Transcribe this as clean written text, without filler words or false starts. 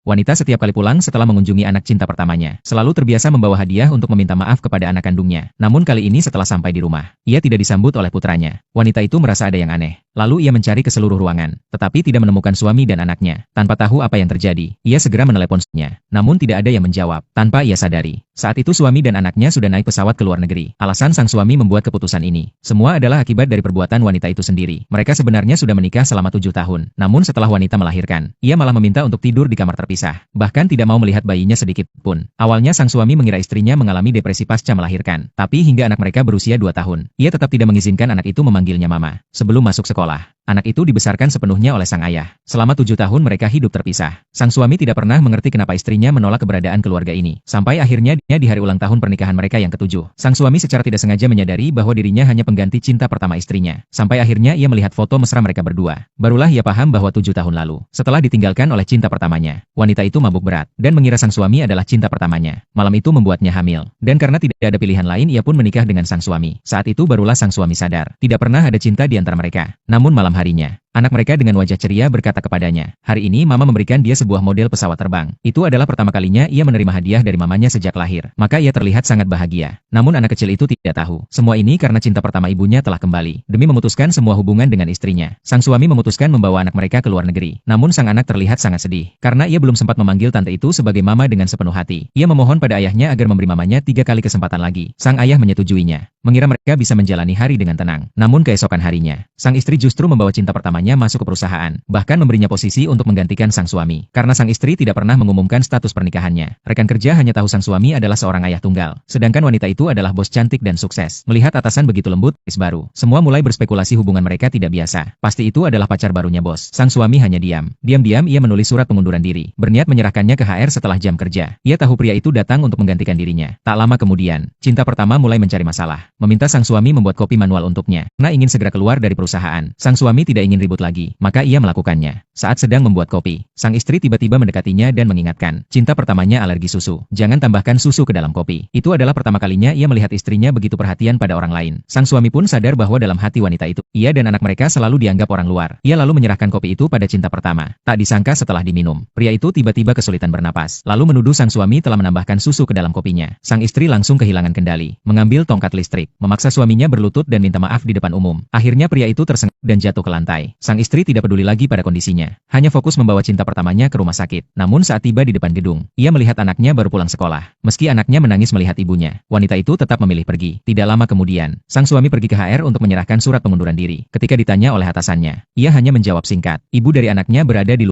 Wanita setiap kali pulang setelah mengunjungi anak cinta pertamanya, selalu terbiasa membawa hadiah untuk meminta maaf kepada anak kandungnya. Namun kali ini setelah sampai di rumah, ia tidak disambut oleh putranya. Wanita itu merasa ada yang aneh. Lalu ia mencari ke seluruh ruangan, tetapi tidak menemukan suami dan anaknya. Tanpa tahu apa yang terjadi, ia segera meneleponnya. Namun tidak ada yang menjawab. Tanpa ia sadari, saat itu suami dan anaknya sudah naik pesawat ke luar negeri. Alasan sang suami membuat keputusan ini, semua adalah akibat dari perbuatan wanita itu sendiri. Mereka sebenarnya sudah menikah selama 7 tahun. Namun setelah wanita melahirkan, ia malah meminta untuk tidur di kamar terpisah. Bahkan tidak mau melihat bayinya sedikit pun. Awalnya sang suami mengira istrinya mengalami depresi pasca melahirkan. Tapi hingga anak mereka berusia 2 tahun, ia tetap tidak mengizinkan anak itu memanggilnya mama. Sebelum masuk sekolah, anak itu dibesarkan sepenuhnya oleh sang ayah. Selama 7 tahun mereka hidup terpisah. Sang suami tidak pernah mengerti kenapa istrinya menolak keberadaan keluarga ini. Sampai akhirnya di hari ulang tahun pernikahan mereka yang ke-7, sang suami secara tidak sengaja menyadari bahwa dirinya hanya pengganti cinta pertama istrinya. Sampai akhirnya ia melihat foto mesra mereka berdua. Barulah ia paham bahwa 7 tahun lalu, setelah ditinggalkan oleh cinta pertamanya, wanita itu mabuk berat dan mengira sang suami adalah cinta pertamanya. Malam itu membuatnya hamil. Dan karena tidak ada pilihan lain, ia pun menikah dengan sang suami. Saat itu barulah sang suami sadar, tidak pernah ada cinta di antara mereka. Namun malam harinya, anak mereka dengan wajah ceria berkata kepadanya, "Hari ini mama memberikan dia sebuah model pesawat terbang. Itu adalah pertama kalinya ia menerima hadiah dari mamanya sejak lahir." Maka ia terlihat sangat bahagia. Namun anak kecil itu tidak tahu, semua ini karena cinta pertama ibunya telah kembali. Demi memutuskan semua hubungan dengan istrinya, sang suami memutuskan membawa anak mereka ke luar negeri. Namun sang anak terlihat sangat sedih, karena ia belum sempat memanggil tante itu sebagai mama dengan sepenuh hati. Ia memohon pada ayahnya agar memberi mamanya 3 kali kesempatan lagi. Sang ayah menyetujuinya, mengira mereka bisa menjalani hari dengan tenang. Namun keesokan harinya, sang istri justru membawa cinta pertamanya masuk ke perusahaan, bahkan memberinya posisi untuk menggantikan sang suami. Karena sang istri tidak pernah mengumumkan status pernikahannya, rekan kerja hanya tahu sang suami adalah seorang ayah tunggal, sedangkan wanita itu adalah bos cantik dan sukses. Melihat atasan begitu lembut, baru, semua mulai berspekulasi hubungan mereka tidak biasa. Pasti itu adalah pacar barunya bos. Sang suami hanya diam. Diam-diam ia menulis surat pengunduran diri, berniat menyerahkannya ke HR setelah jam kerja. Ia tahu pria itu datang untuk menggantikan dirinya. Tak lama kemudian, cinta pertama mulai mencari masalah, meminta sang suami membuat kopi manual untuknya. Karena ingin segera keluar dari perusahaan, sang suami tidak ingin ribut lagi, maka ia melakukannya. Saat sedang membuat kopi, sang istri tiba-tiba mendekatinya dan mengingatkan, cinta pertamanya alergi susu. Jangan tambahkan susu ke dalam kopi. Itu adalah pertama kalinya ia melihat istrinya begitu perhatian pada orang lain. Sang suami pun sadar bahwa dalam hati wanita itu, ia dan anak mereka selalu dianggap orang luar. Ia lalu menyerahkan kopi itu pada cinta pertama. Tak disangka setelah diminum, pria itu tiba-tiba kesulitan bernapas, lalu menuduh sang suami telah menambahkan susu ke dalam kopinya. Sang istri langsung kehilangan kendali, mengambil tongkat listrik, memaksa suaminya berlutut dan minta maaf di depan umum. Akhirnya pria itu tersengat dan jatuh ke lantai. Sang istri tidak peduli lagi pada kondisinya, hanya fokus membawa cinta pertamanya ke rumah sakit. Namun saat tiba di depan gedung, ia melihat anaknya baru pulang sekolah. Meski anaknya menangis melihat ibunya, wanita itu tetap memilih pergi. Tidak lama kemudian, sang suami pergi ke HR untuk menyerahkan surat pengunduran diri. Ketika ditanya oleh atasannya, ia hanya menjawab singkat, ibu dari anaknya berada di